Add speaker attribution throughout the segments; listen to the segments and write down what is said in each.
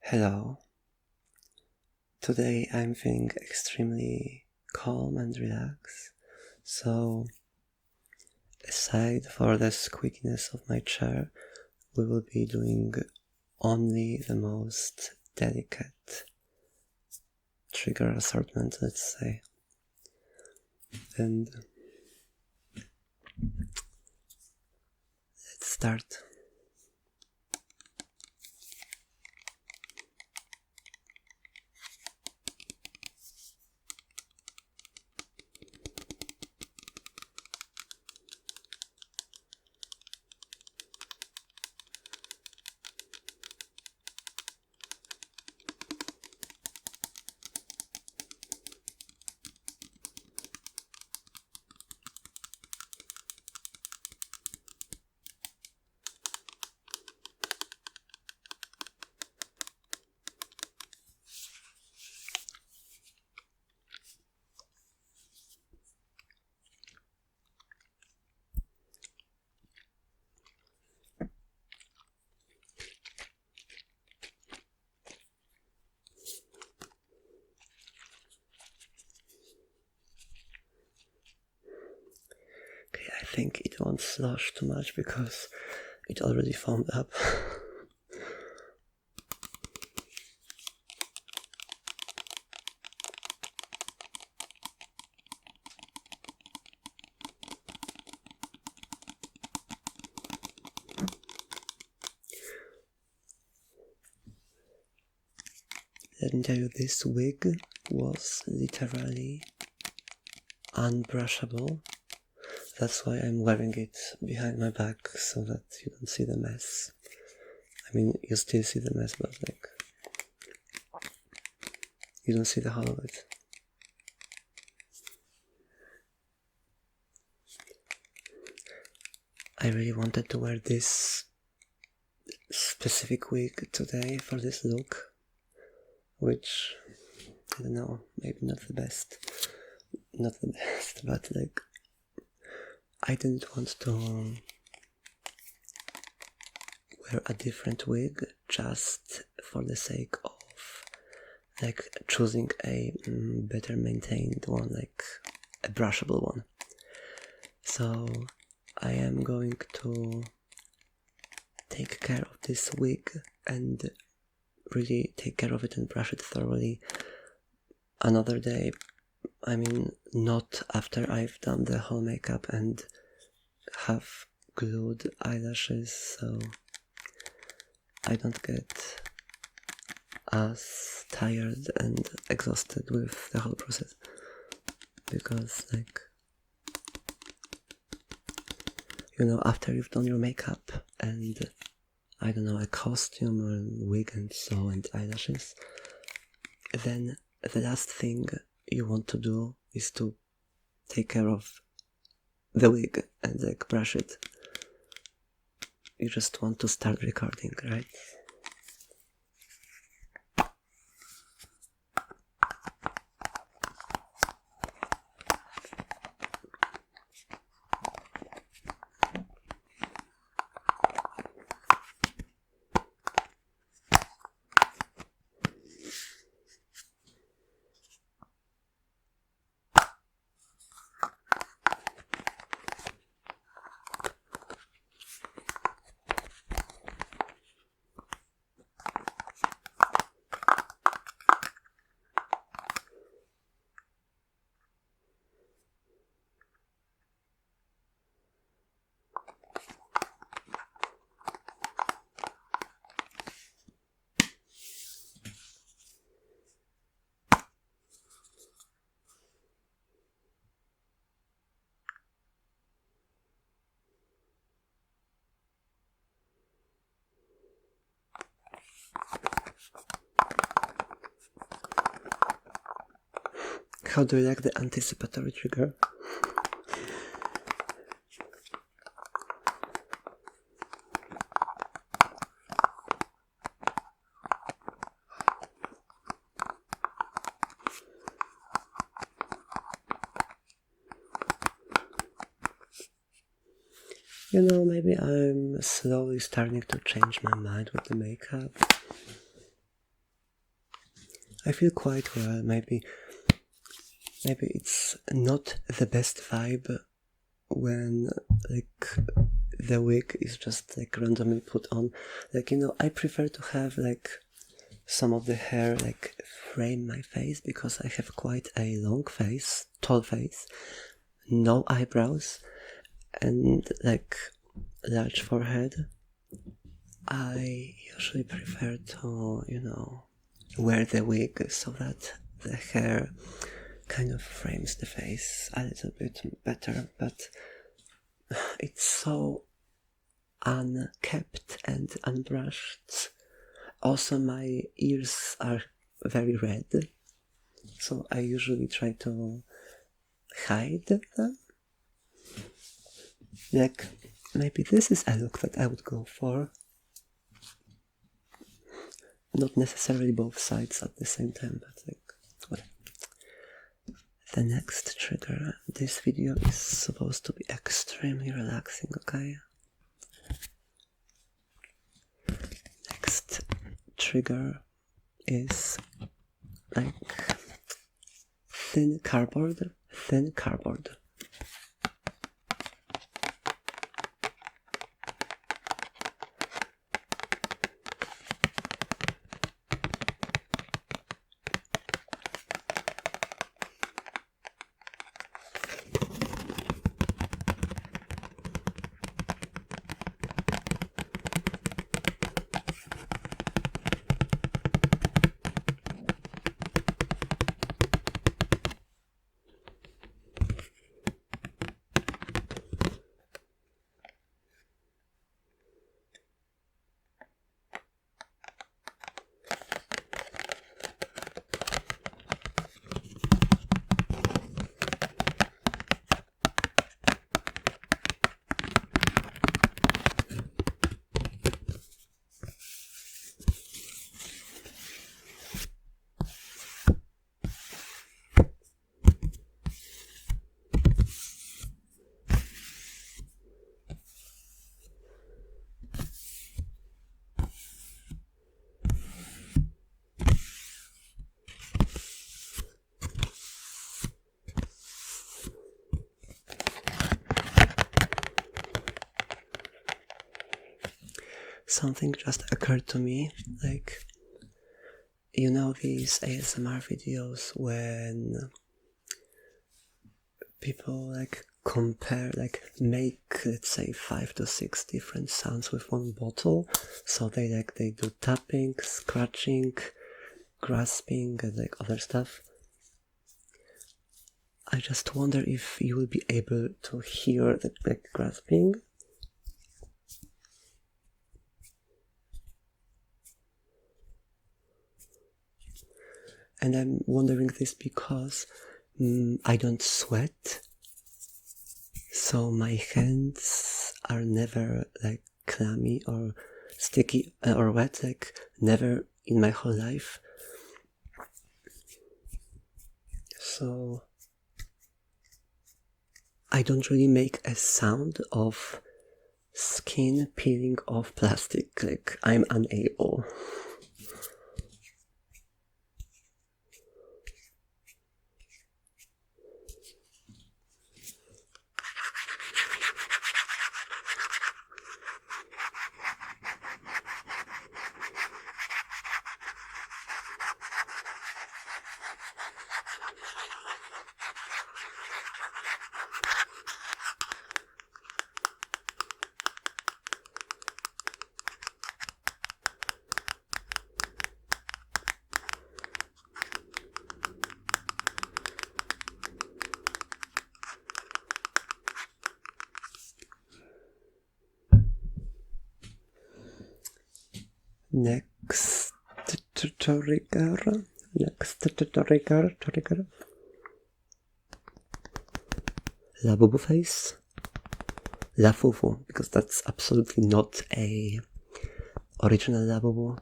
Speaker 1: Hello. Today I'm feeling extremely calm and relaxed, so aside for the squeakiness of my chair, we will be doing only the most delicate trigger assortment, let's say. And let's start. I think it won't slosh too much because it already foamed up. Let me tell you, this wig was literally unbrushable. That's why I'm wearing it behind my back, so that you don't see the mess. I mean, you still see the mess, but like, you don't see the whole of it. I really wanted to wear this specific wig today for this look, which, I don't know, maybe not the best, but like, I didn't want to wear a different wig just for the sake of like choosing a better maintained one, like a brushable one. So I am going to take care of this wig and really take care of it and brush it thoroughly another day. I mean, not after I've done the whole makeup and have glued eyelashes, so I don't get as tired and exhausted with the whole process. Because, like, you know, after you've done your makeup and, I don't know, a costume or a wig and so and eyelashes, then the last thing you want to do is to take care of the wig and like brush it. You just want to start recording, right? How do you like the anticipatory trigger? You know, maybe I'm slowly starting to change my mind with the makeup. I feel quite well. Maybe it's not the best vibe when like the wig is just like randomly put on. Like, you know, I prefer to have like some of the hair like frame my face, because I have quite a long face, tall face, no eyebrows, and like large forehead. I usually prefer to, you know, wear the wig so that the hair kind of frames the face a little bit better, but it's so unkept and unbrushed. Also, my ears are very red, so I usually try to hide them. Like, maybe this is a look that I would go for. Not necessarily both sides at the same time, but like, whatever. The next trigger. This video is supposed to be extremely relaxing, okay? Next trigger is like thin cardboard. Something just occurred to me, like, you know these ASMR videos when people like compare, like make, let's say 5 to 6 different sounds with one bottle. So they do tapping, scratching, grasping, and like other stuff. I just wonder if you will be able to hear the like grasping. And I'm wondering this because I don't sweat, so my hands are never like clammy or sticky or wet, like never in my whole life. So I don't really make a sound of skin peeling off plastic, like I'm unable. Next trigger. La Bubu face. La Fufu, because that's absolutely not a original La Bubu.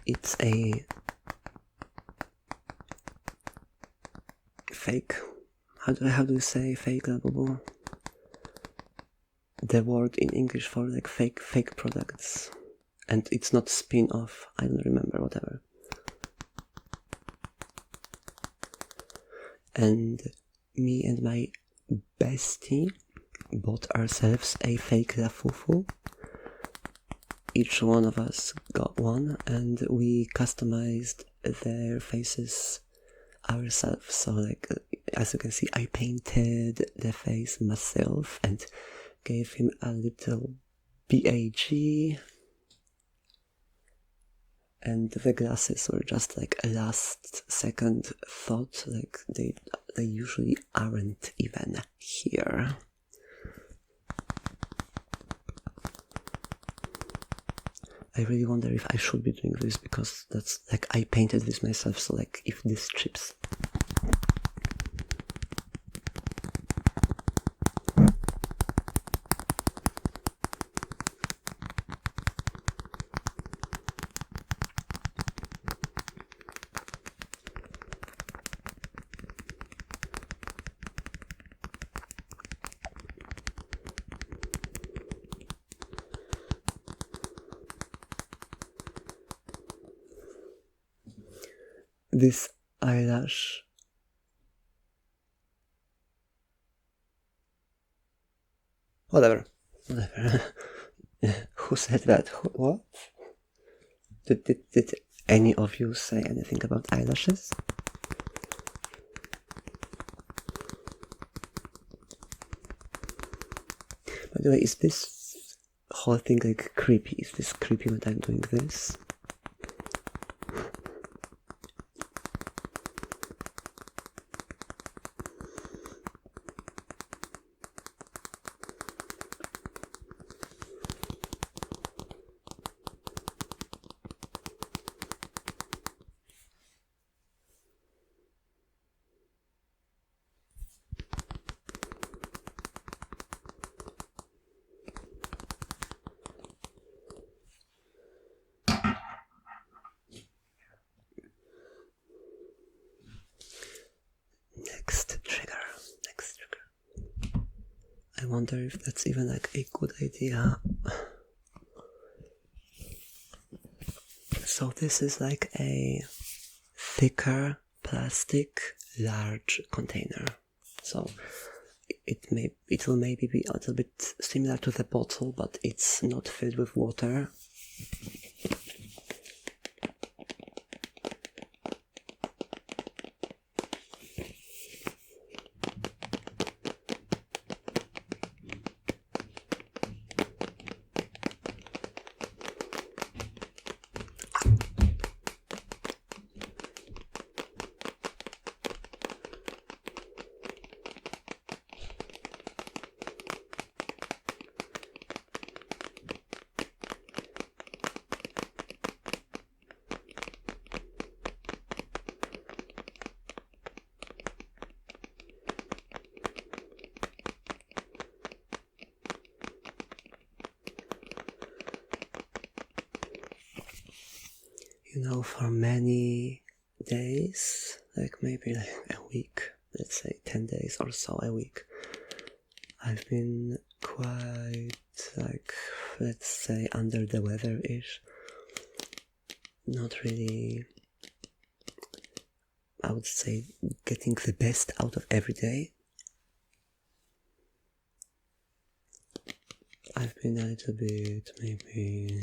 Speaker 1: It's a fake. How do you say fake La Bubu? The word in English for like fake products. And it's not spin-off, I don't remember, whatever. and me and my bestie bought ourselves a fake lafufu. Each one of us got one, and we customized their faces ourselves. So like, as you can see, I painted the face myself and gave him a little BAG, and the glasses were just like a last second thought, like they usually aren't even here. I really wonder if I should be doing this, because that's like, I painted this myself, so like if this chips. This eyelash whatever. Who said that? What? Did any of you say anything about eyelashes? By the way, is this whole thing like creepy? Is this creepy when I'm doing this? Next trigger. I wonder if that's even like a good idea. So this is like a thicker plastic large container. So it will maybe be a little bit similar to the bottle, but it's not filled with water. You know, for many days, like maybe like a week, let's say 10 days or so a week, I've been quite like, let's say, under the weather-ish. Not really, I would say, getting the best out of every day. I've been a little bit maybe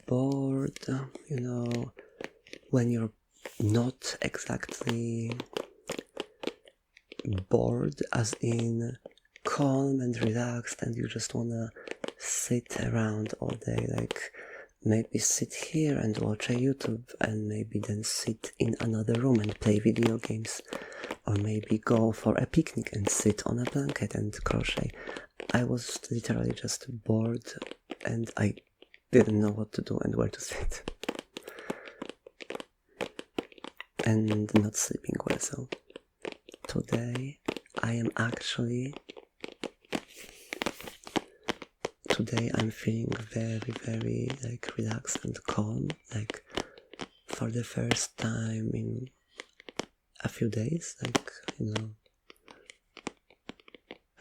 Speaker 1: bored, you know, when you're not exactly bored as in calm and relaxed and you just wanna sit around all day, like maybe sit here and watch a YouTube and maybe then sit in another room and play video games, or maybe go for a picnic and sit on a blanket and crochet. I was literally just bored and I didn't know what to do and where to sit. And not sleeping well, so today I'm feeling very, very like relaxed and calm, like for the first time in a few days, like, you know,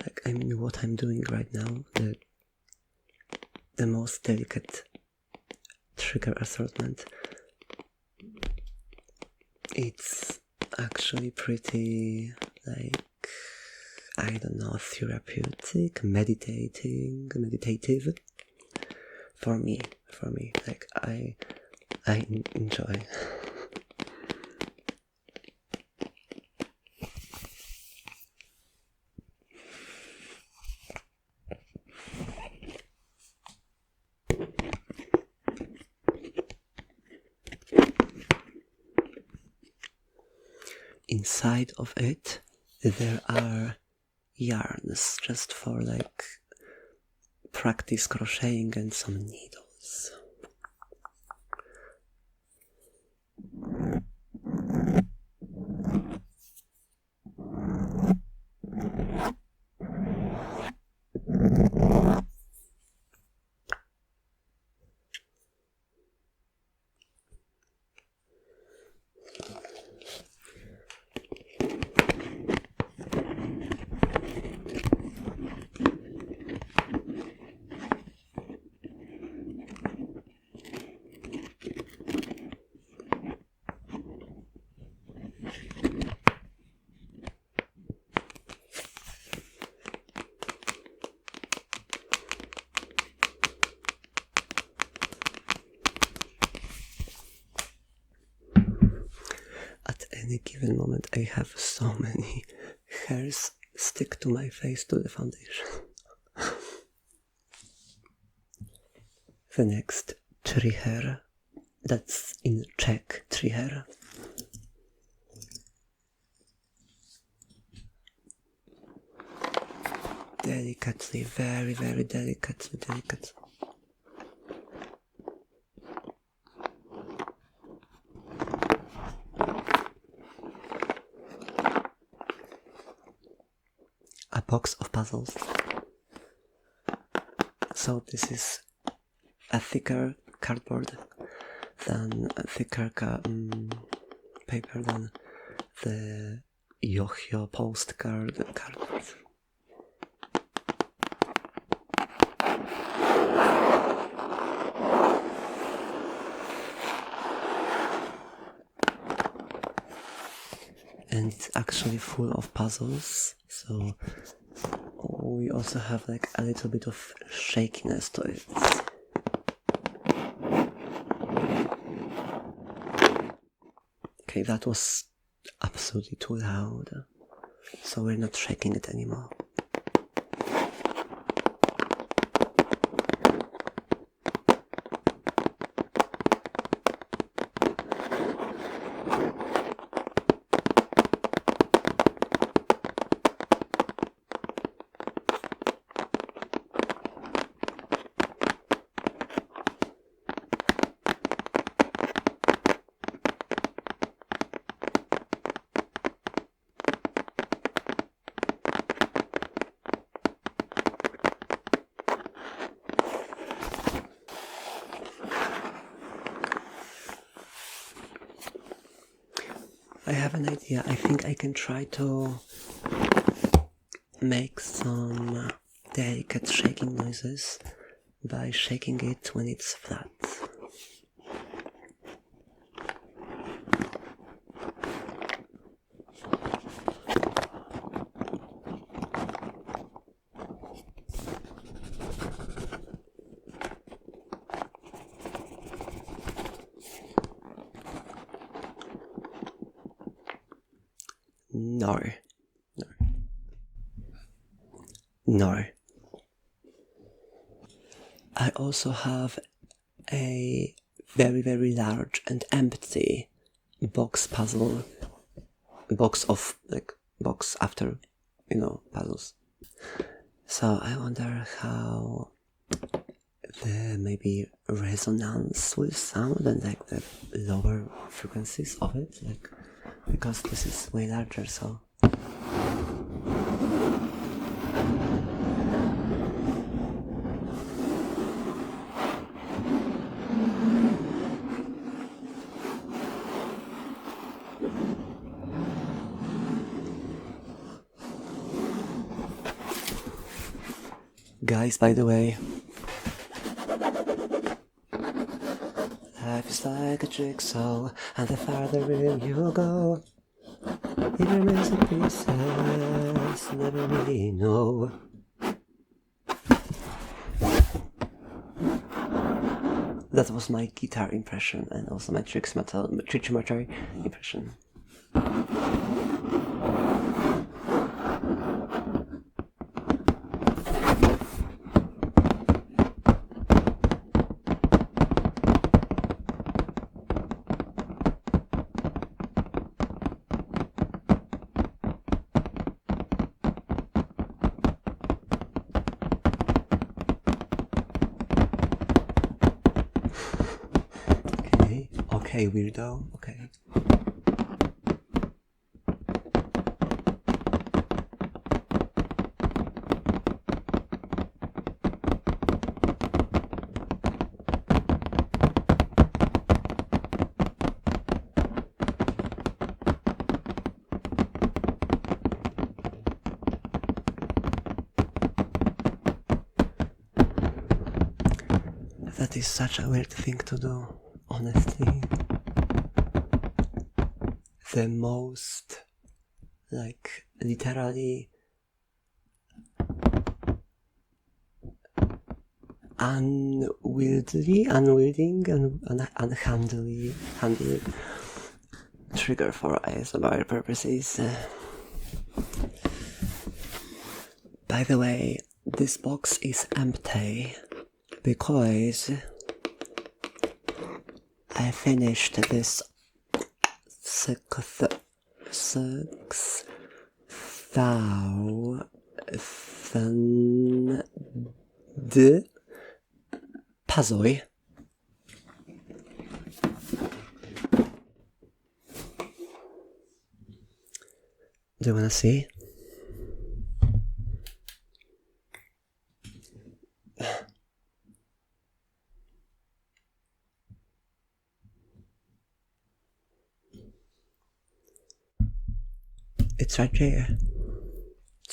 Speaker 1: like I mean what I'm doing right now, the most delicate trigger assortment, it's actually pretty, like, I don't know, therapeutic, meditative. For me, like, I enjoy. Inside of it, there are yarns just for like practice crocheting and some needles. At any given moment I have so many hairs stick to my face to the foundation. The next trigger, that's in Czech, trigger. Delicately, very, very delicately. A box of puzzles. So this is a thicker cardboard than a thicker paper than the Yohio postcard cardboard. And it's actually full of puzzles, so we also have like a little bit of shakiness to it. Okay, that was absolutely too loud, so we're not shaking it anymore. I have an idea. I think I can try to make some delicate shaking noises by shaking it when it's flat. No. I also have a very, very large and empty box puzzle. Box after, puzzles. So I wonder how the maybe resonance will sound and like the lower frequencies of it, like, because this is way larger, so. Guys, by the way, life is like a jigsaw, and the farther in you go, It remains in pieces, never really know. That was my guitar impression and also my trichomatory impression. Okay, weirdo. Okay. That is such a weird thing to do, honestly. The most, like, literally unwielding and unhandly trigger for ASMR purposes. By the way, this box is empty because I finished this 6,000 puzzle. Do you wanna see? It's right here.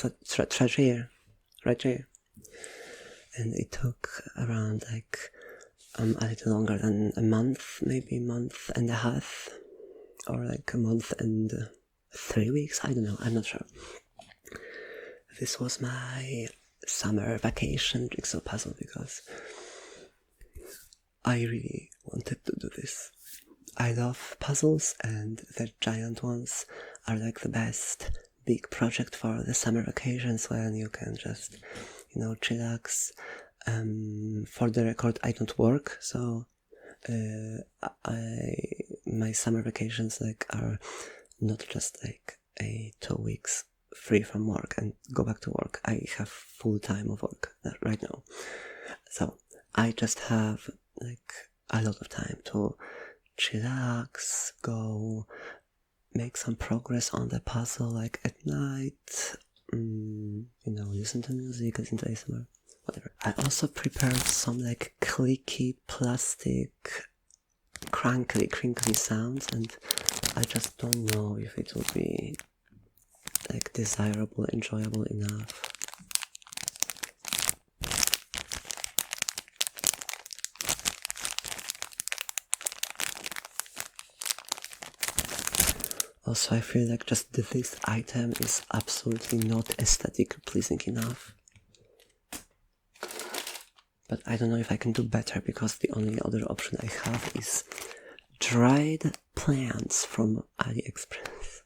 Speaker 1: It's right here. Right here. And it took around like a little longer than a month, maybe a month and a half, or like a month and 3 weeks, I don't know, I'm not sure. This was my summer vacation jigsaw puzzle because I really wanted to do this. I love puzzles and the giant ones are like the best big project for the summer vacations when you can just, chillax. For the record, I don't work, so my summer vacations are not just like 2 weeks free from work and go back to work. I have full time of work right now, so I just have a lot of time to chillax, go make some progress on the puzzle at night, listen to music, listen to ASMR, whatever. I also prepared some clicky plastic crinkly sounds, and I just don't know if it will be desirable, enjoyable enough. Also, I feel just this item is absolutely not aesthetically pleasing enough. But I don't know if I can do better, because the only other option I have is dried plants from AliExpress.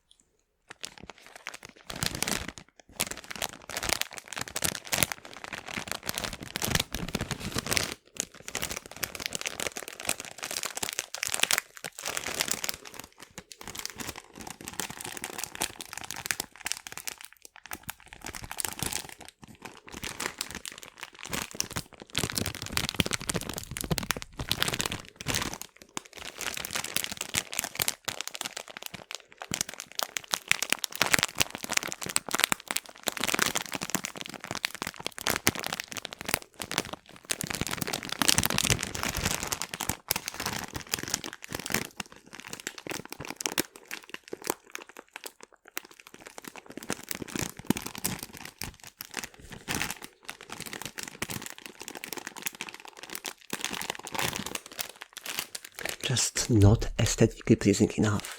Speaker 1: Just not aesthetically pleasing enough.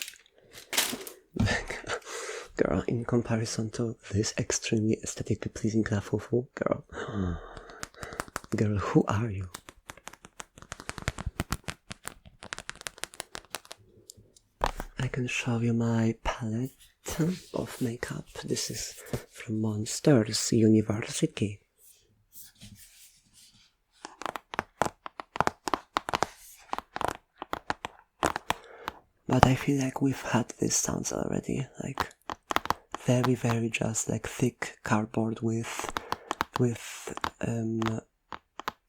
Speaker 1: girl, in comparison to this extremely aesthetically pleasing lafufu, girl. Girl, who are you? I can show you my palette of makeup. This is from Monsters University. But I feel like we've had these sounds already, like very, very just like thick cardboard with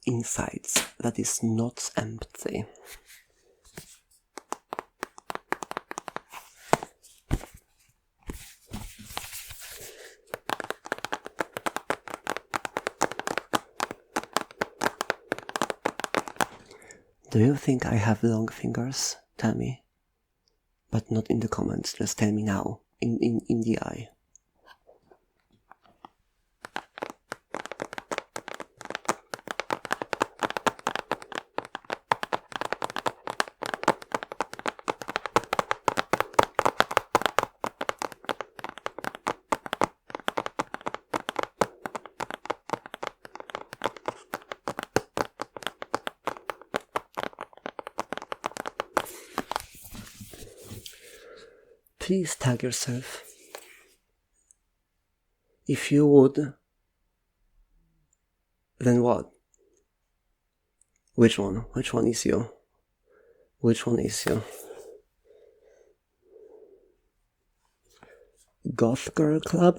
Speaker 1: insides that is not empty. Do you think I have long fingers? Tell me. But not in the comments, just tell me now, in the eye. Please tag yourself. If you would, then what? Which one? Which one is you? Which one is you? Goth Girl Club?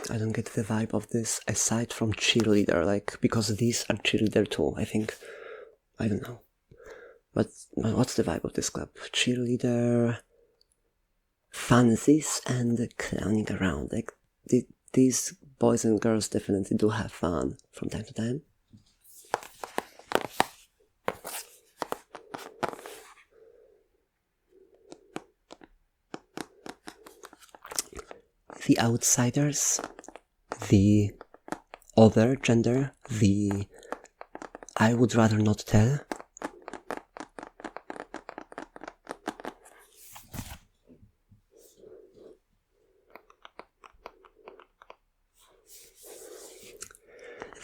Speaker 1: I don't get the vibe of this aside from cheerleader, like, because these are cheerleader too, I think. I don't know. But what's the vibe of this club? Cheerleader, fancies, and clowning around. Like, these boys and girls definitely do have fun from time to time. The outsiders, the other gender, the I would rather not tell.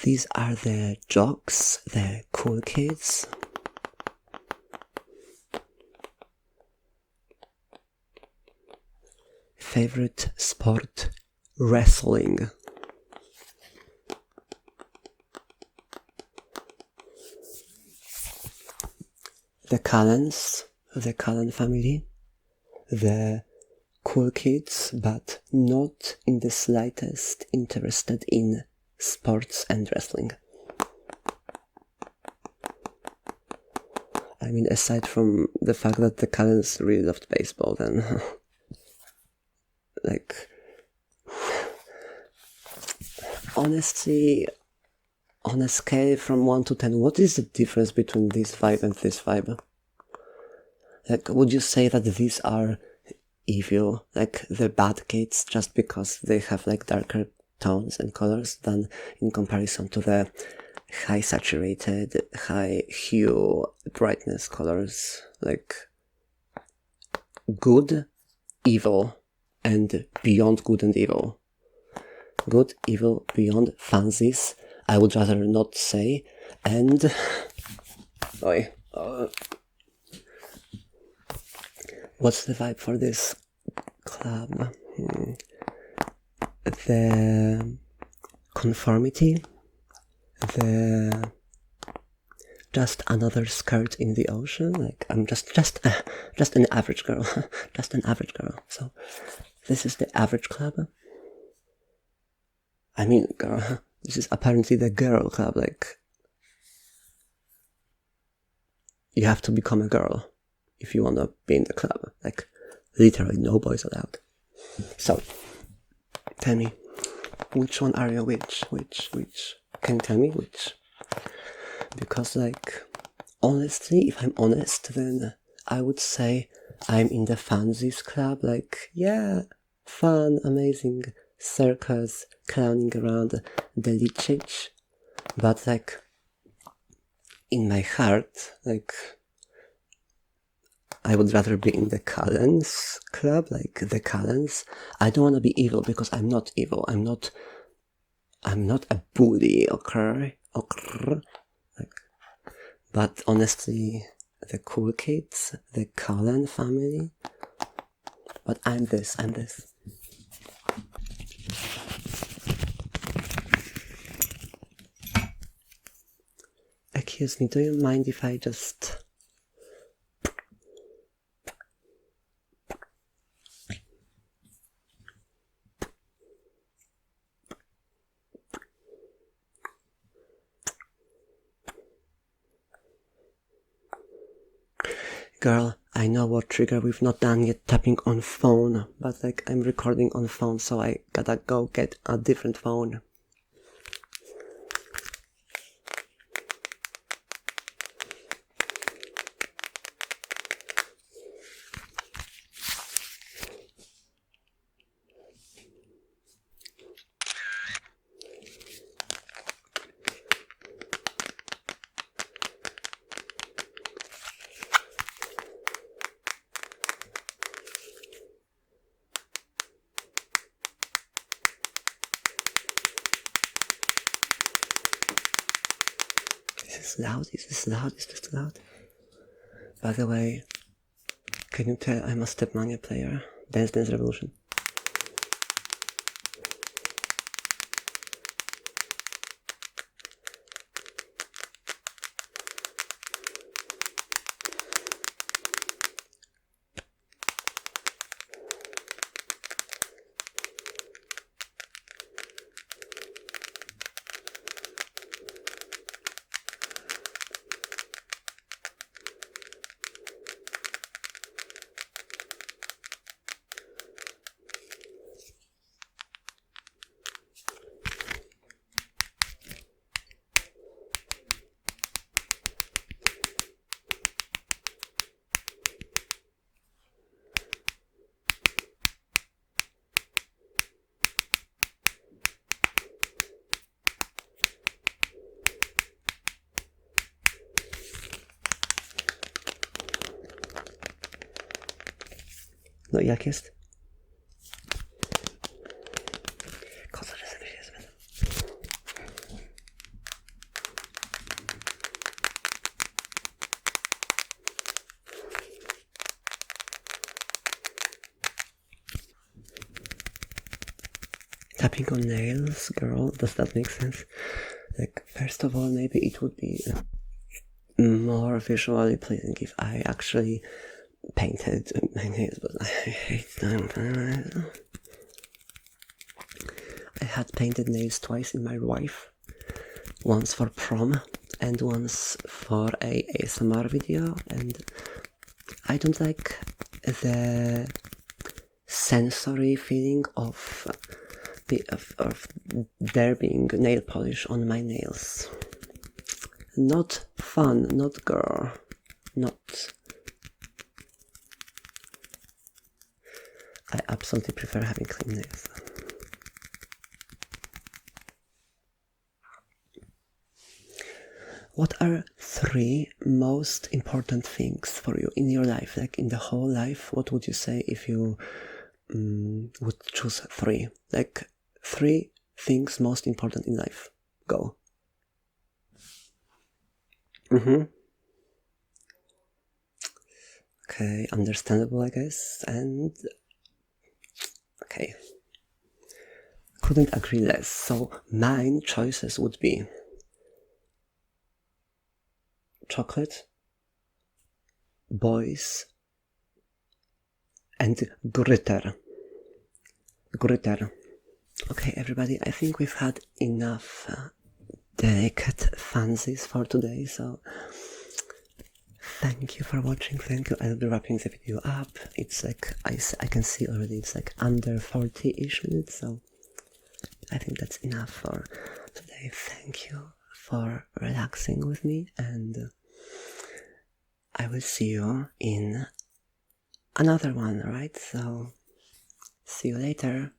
Speaker 1: These are the jocks, the cool kids. Favorite sport? Wrestling. The Cullens, the Cullen family, the cool kids, but not in the slightest interested in sports and wrestling. I mean, aside from the fact that the Cullens really loved baseball, then like, honestly, on a scale from 1 to 10, what is the difference between this vibe and this vibe? Like, would you say that these are evil, like the bad kids, just because they have like darker tones and colors than in comparison to the high saturated, high hue, brightness colors? Like, good, evil, and beyond good and evil. Good, evil, beyond fancies, I would rather not say, and what's the vibe for this club? The conformity, the just another skirt in the ocean. Like, I'm just an average girl, just an average girl. So this is the average club. I mean, girl, this is apparently the girl club. Like, you have to become a girl if you want to be in the club. Like, literally no boys allowed. So, tell me, which one are you? Which? Can you tell me which? Because, like, honestly, if I'm honest, then I would say I'm in the fancies club. Like, yeah, fun, amazing, circus, clowning around, the lichich. But, like, in my heart, like, I would rather be in the Callens club, like the Callens. I don't want to be evil because I'm not evil. I'm not a bully, okay? Like, but honestly, the cool kids, the Cullen family. But I'm this. Excuse me, do you mind if I just... Girl, I know what trigger we've not done yet, tapping on phone, but like I'm recording on phone, so I gotta go get a different phone. Is this loud? By the way, can you tell I'm a Stepmania player? Dance Dance Revolution. No i jak jest? Koza, że sobie się zbyt. Tapping on nails, girl, does that make sense? Like, first of all, maybe it would be more visually pleasing if I actually painted my nails, but I hate them. I had painted nails twice in my life. Once for prom and once for a ASMR video, and I don't like the sensory feeling of there being nail polish on my nails. Not fun, not girl, not... I absolutely prefer having clean nails. What are 3 most important things for you in your life, like in the whole life? What would you say if you would choose 3? Like 3 things most important in life. Go. Okay, understandable, I guess, and okay. Couldn't agree less. So mine choices would be chocolate, boys, and glitter. Okay, everybody, I think we've had enough delicate fancies for today, so thank you for watching, thank you. I'll be wrapping the video up. It's like, I can see already it's like under 40-ish minutes, so I think that's enough for today. Thank you for relaxing with me, and I will see you in another one, right? So, see you later.